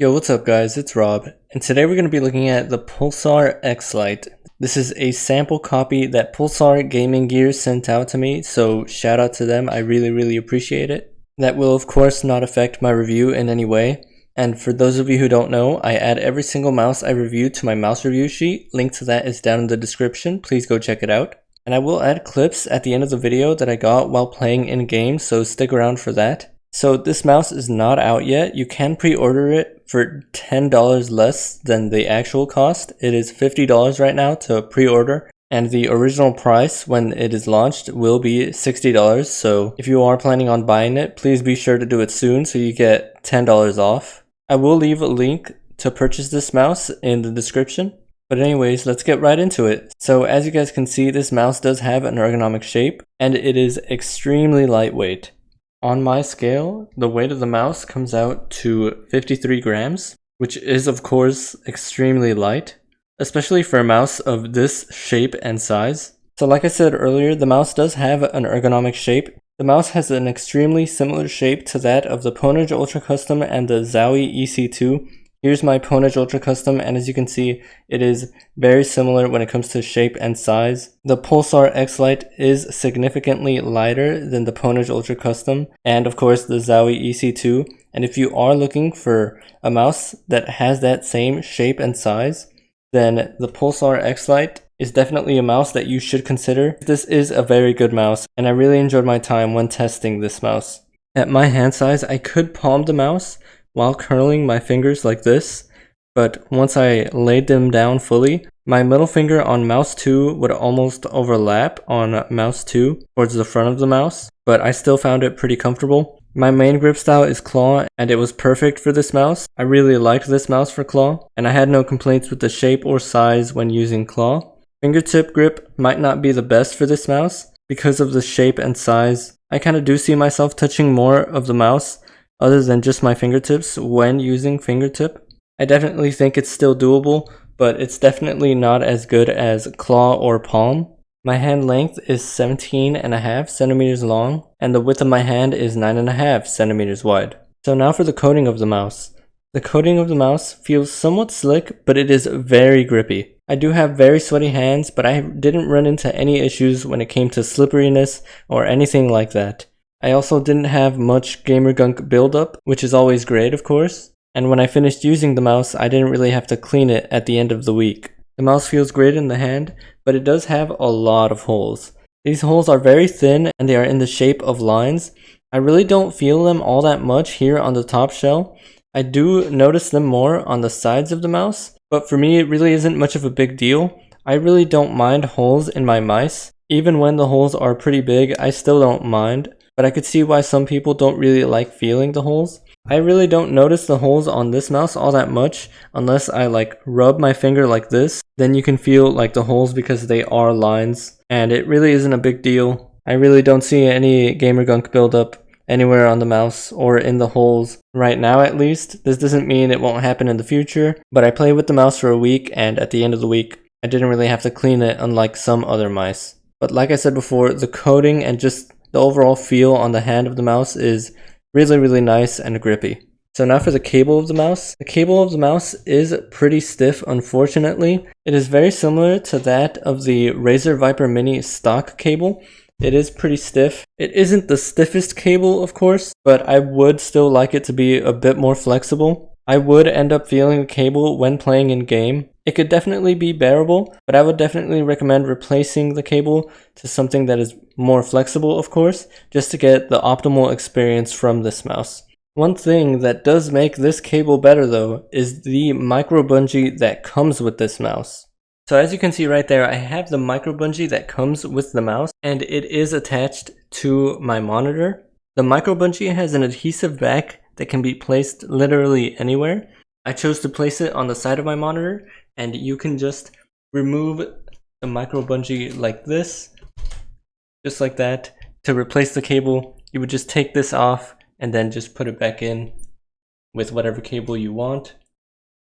Yo, what's up guys, it's Rob, and today we're going to be looking at the Pulsar Xlite. This is a sample copy that Pulsar Gaming Gear sent out to me, so shout out to them, I really appreciate it. That will of course not affect my review in any way, and for those of you who don't know, I add every single mouse I review to my mouse review sheet. Link to that is down in the description, please go check it out. And I will add clips at the end of the video that I got while playing in game, so stick around for that. So this mouse is not out yet. You can pre-order it for $10 less than the actual cost. It is $50 right now to pre-order, and the original price when it is launched will be $60. So if you are planning on buying it, please be sure to do it soon so you get $10 off. I will leave a link to purchase this mouse in the description. But anyways, let's get right into it. So as you guys can see, this mouse does have an ergonomic shape, and it is extremely lightweight. On my scale, the weight of the mouse comes out to 53 grams, which is of course extremely light, especially for a mouse of this shape and size. So like I said earlier, the mouse does have an ergonomic shape. The mouse has an extremely similar shape to that of the Pwnage Ultra Custom and the Zowie EC2. Here's my Pwnage Ultra Custom, and as you can see, it is very similar when it comes to shape and size. The Pulsar Xlite is significantly lighter than the Pwnage Ultra Custom, and of course the Zowie EC2. And if you are looking for a mouse that has that same shape and size, then the Pulsar Xlite is definitely a mouse that you should consider. This is a very good mouse, and I really enjoyed my time when testing this mouse. At my hand size, I could palm the mouse while curling my fingers like this, but once I laid them down fully, my middle finger on mouse 2 would almost overlap on mouse 2 towards the front of the mouse, but I still found it pretty comfortable. My main grip style is claw, and it was perfect for this mouse. I really liked this mouse for claw, and I had no complaints with the shape or size when using claw. Fingertip grip might not be the best for this mouse because of the shape and size. I kind of do see myself touching more of the mouse other than just my fingertips when using fingertip. I definitely think it's still doable, but it's definitely not as good as claw or palm. My hand length is 17.5 centimeters long, and the width of my hand is 9.5 centimeters wide. So now for the coating of the mouse. The coating of the mouse feels somewhat slick, but it is very grippy. I do have very sweaty hands, but I didn't run into any issues when it came to slipperiness or anything like that. I also didn't have much gamer gunk buildup, which is always great of course, and when I finished using the mouse, I didn't really have to clean it at the end of the week. The mouse feels great in the hand, but it does have a lot of holes. These holes are very thin and they are in the shape of lines. I really don't feel them all that much here on the top shell. I do notice them more on the sides of the mouse, but for me it really isn't much of a big deal. I really don't mind holes in my mice. Even when the holes are pretty big, I still don't mind. But I could see why some people don't really like feeling the holes. I really don't notice the holes on this mouse all that much unless I rub my finger like this. Then you can feel the holes because they are lines, and it really isn't a big deal. I really don't see any gamer gunk buildup anywhere on the mouse or in the holes right now at least. This doesn't mean it won't happen in the future, but I played with the mouse for a week, and at the end of the week I didn't really have to clean it unlike some other mice. But like I said before, the coating and just the overall feel on the hand of the mouse is really nice and grippy. So now for the cable of the mouse. The cable of the mouse is pretty stiff, unfortunately. It is very similar to that of the Razer Viper Mini stock cable. It is pretty stiff. It isn't the stiffest cable, of course, but I would still like it to be a bit more flexible. I would end up feeling the cable when playing in game. It could definitely be bearable, but I would definitely recommend replacing the cable to something that is more flexible, of course, just to get the optimal experience from this mouse. One thing that does make this cable better though is the micro bungee that comes with this mouse. So as you can see right there, I have the micro bungee that comes with the mouse, and it is attached to my monitor. The micro bungee has an adhesive back that can be placed literally anywhere. I chose to place it on the side of my monitor, and you can just remove the micro bungee like this, just like that. To replace the cable, you would just take this off and then just put it back in with whatever cable you want.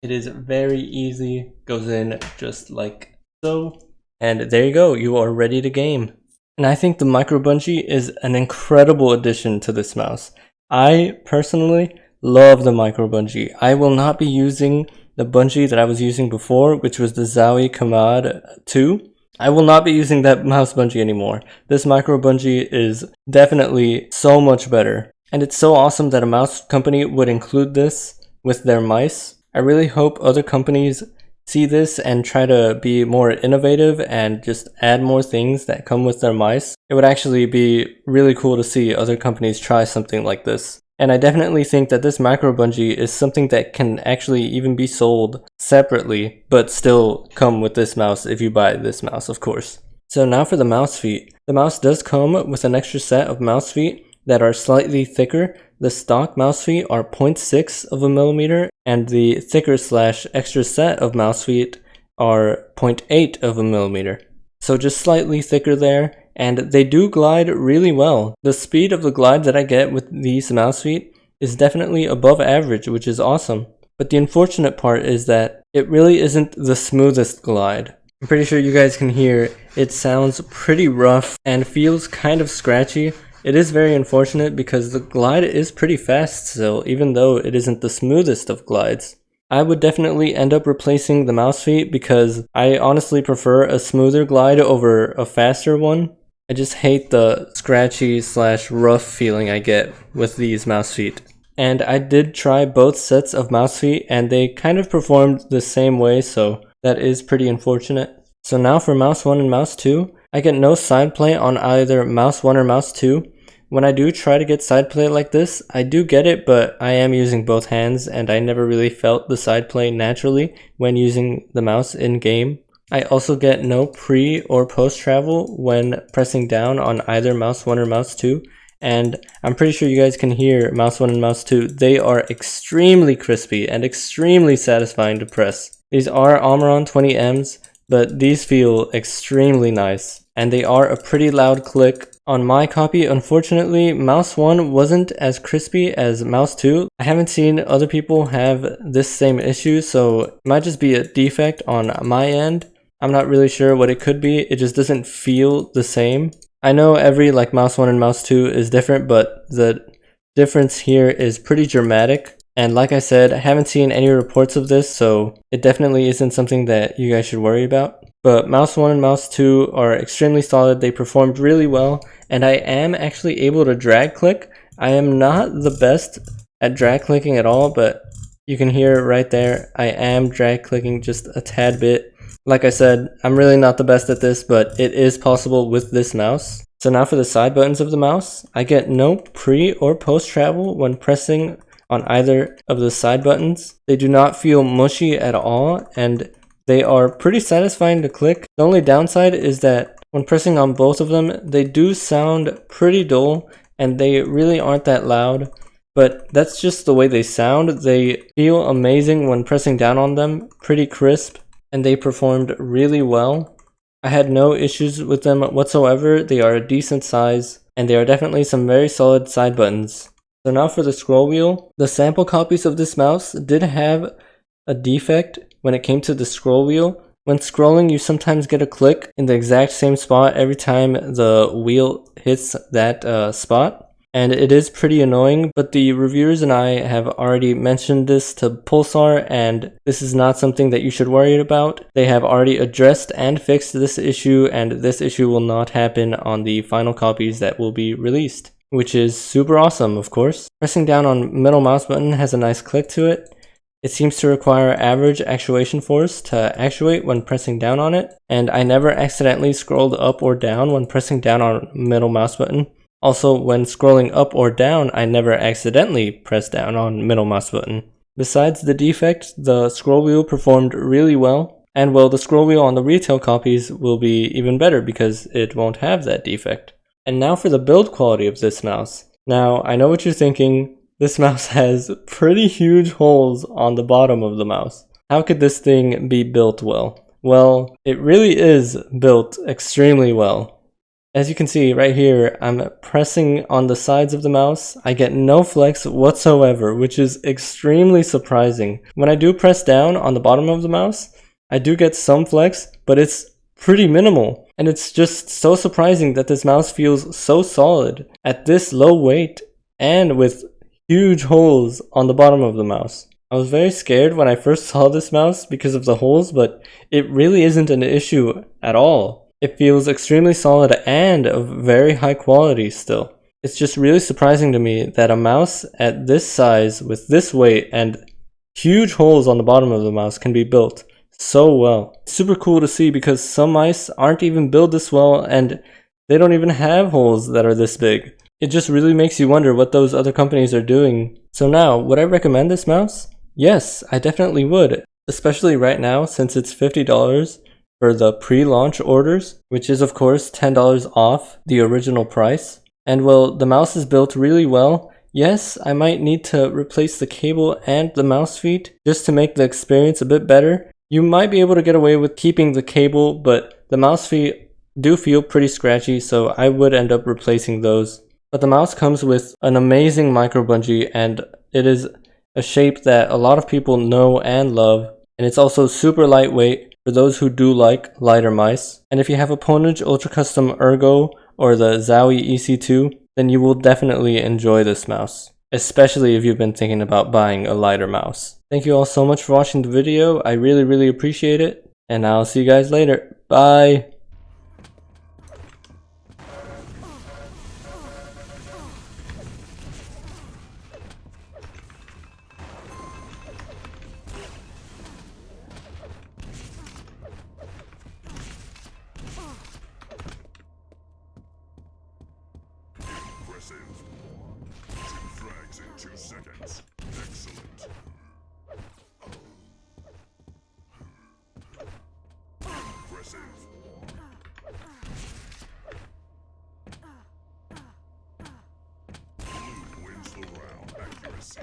It is very easy, goes in just like so, and there you go, you are ready to game. And I think the micro bungee is an incredible addition to this mouse. I personally love the micro bungee. I will not be using the bungee that I was using before, which was the Zowie EC2. I will not be using that mouse bungee anymore. This micro bungee is definitely so much better. And it's so awesome that a mouse company would include this with their mice. I really hope other companies see this and try to be more innovative and just add more things that come with their mice. It would actually be really cool to see other companies try something like this. And I definitely think that this micro bungee is something that can actually even be sold separately, but still come with this mouse if you buy this mouse, of course. So now for the mouse feet. The mouse does come with an extra set of mouse feet that are slightly thicker. The stock mouse feet are 0.6 of a millimeter, and the thicker / extra set of mouse feet are 0.8 of a millimeter. So just slightly thicker there. And they do glide really well. The speed of the glide that I get with these mouse feet is definitely above average, which is awesome. But the unfortunate part is that it really isn't the smoothest glide. I'm pretty sure you guys can hear it sounds pretty rough and feels kind of scratchy. It is very unfortunate because the glide is pretty fast still, even though it isn't the smoothest of glides. I would definitely end up replacing the mouse feet because I honestly prefer a smoother glide over a faster one. I just hate the scratchy / rough feeling I get with these mouse feet. And I did try both sets of mouse feet and they kind of performed the same way, so that is pretty unfortunate. So now for mouse 1 and mouse 2, I get no side play on either mouse 1 or mouse 2. When I do try to get side play like this, I do get it, but I am using both hands and I never really felt the side play naturally when using the mouse in game. I also get no pre or post travel when pressing down on either mouse 1 or mouse 2, and I'm pretty sure you guys can hear mouse 1 and mouse 2. They are extremely crispy and extremely satisfying to press. These are Omron 20Ms, but these feel extremely nice, and they are a pretty loud click. On my copy, unfortunately, mouse 1 wasn't as crispy as mouse 2. I haven't seen other people have this same issue, so it might just be a defect on my end. I'm not really sure what it could be. It just doesn't feel the same. I know every mouse 1 and mouse 2 is different, but the difference here is pretty dramatic. And like I said, I haven't seen any reports of this, so it definitely isn't something that you guys should worry about. But mouse 1 and mouse 2 are extremely solid. They performed really well, and I am actually able to drag click. I am not the best at drag clicking at all, but you can hear right there, I am drag clicking just a tad bit. Like I said, I'm really not the best at this, but it is possible with this mouse. So now for the side buttons of the mouse, I get no pre or post travel when pressing on either of the side buttons. They do not feel mushy at all, and they are pretty satisfying to click. The only downside is that when pressing on both of them, they do sound pretty dull and they really aren't that loud, but that's just the way they sound. They feel amazing when pressing down on them, pretty crisp, and they performed really well. I had no issues with them whatsoever. They are a decent size and they are definitely some very solid side buttons. So now for the scroll wheel. The sample copies of this mouse did have a defect when it came to the scroll wheel. When scrolling, you sometimes get a click in the exact same spot every time the wheel hits that spot. And it is pretty annoying, but the reviewers and I have already mentioned this to Pulsar, and this is not something that you should worry about. They have already addressed and fixed this issue, and this issue will not happen on the final copies that will be released, which is super awesome, of course. Pressing down on middle mouse button has a nice click to it. It seems to require average actuation force to actuate when pressing down on it, and I never accidentally scrolled up or down when pressing down on middle mouse button. Also, when scrolling up or down, I never accidentally pressed down on middle mouse button. Besides the defect, the scroll wheel performed really well, and well, the scroll wheel on the retail copies will be even better because it won't have that defect. And now for the build quality of this mouse. Now, I know what you're thinking. This mouse has pretty huge holes on the bottom of the mouse. How could this thing be built well? Well, it really is built extremely well. As you can see right here, I'm pressing on the sides of the mouse. I get no flex whatsoever, which is extremely surprising. When I do press down on the bottom of the mouse, I do get some flex, but it's pretty minimal. And it's just so surprising that this mouse feels so solid at this low weight and with huge holes on the bottom of the mouse. I was very scared when I first saw this mouse because of the holes, but it really isn't an issue at all. It feels extremely solid and of very high quality still. It's just really surprising to me that a mouse at this size with this weight and huge holes on the bottom of the mouse can be built so well. It's super cool to see because some mice aren't even built this well and they don't even have holes that are this big. It just really makes you wonder what those other companies are doing. So now, would I recommend this mouse? Yes, I definitely would, especially right now since it's $50 for the pre-launch orders, which is of course $10 off the original price. And well, the mouse is built really well. Yes, I might need to replace the cable and the mouse feet just to make the experience a bit better. You might be able to get away with keeping the cable, but the mouse feet do feel pretty scratchy, so I would end up replacing those. But the mouse comes with an amazing micro bungee, and it is a shape that a lot of people know and love, and it's also super lightweight for those who do like lighter mice. And if you have a Ponage Ultra Custom Ergo or the Zowie EC2, then you will definitely enjoy this mouse, especially if you've been thinking about buying a lighter mouse. Thank you all so much for watching the video. I really appreciate it, and I'll see you guys later. Bye! Impressive. 2 frags in 2 seconds. Excellent. Impressive. Blue wins the round. Accuracy.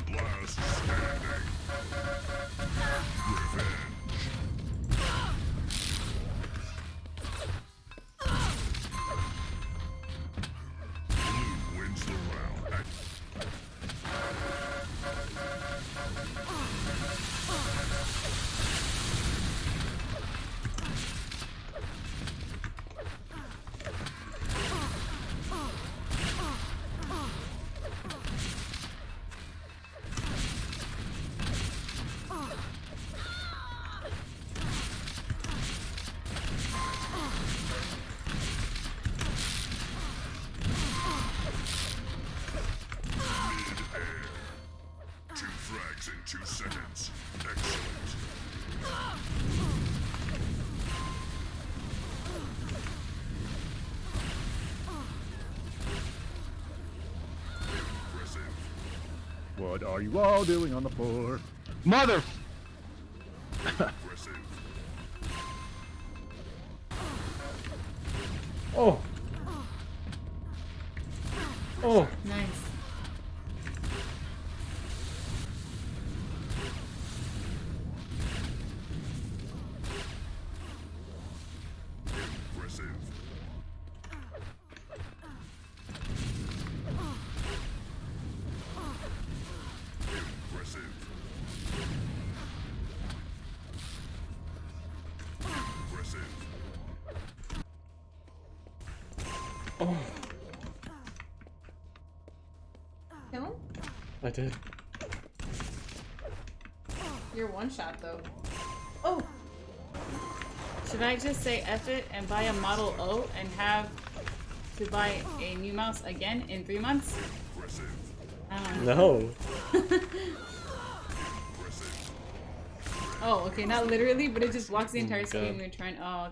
Last standing. Revenge. Blue wins the round. In 2 seconds. Excellent. Impressive. What are you all doing on the floor? Mother! Impressive. Oh! Oh! Nice. Impressive. Impressive. Impressive. Oh! No? I did. You're one shot though. Oh! Should I just say F it and buy a Model O and have to buy a new mouse again in 3 months? No. Oh, okay, not literally, but it just blocks the entire God. screen when you're trying. Oh,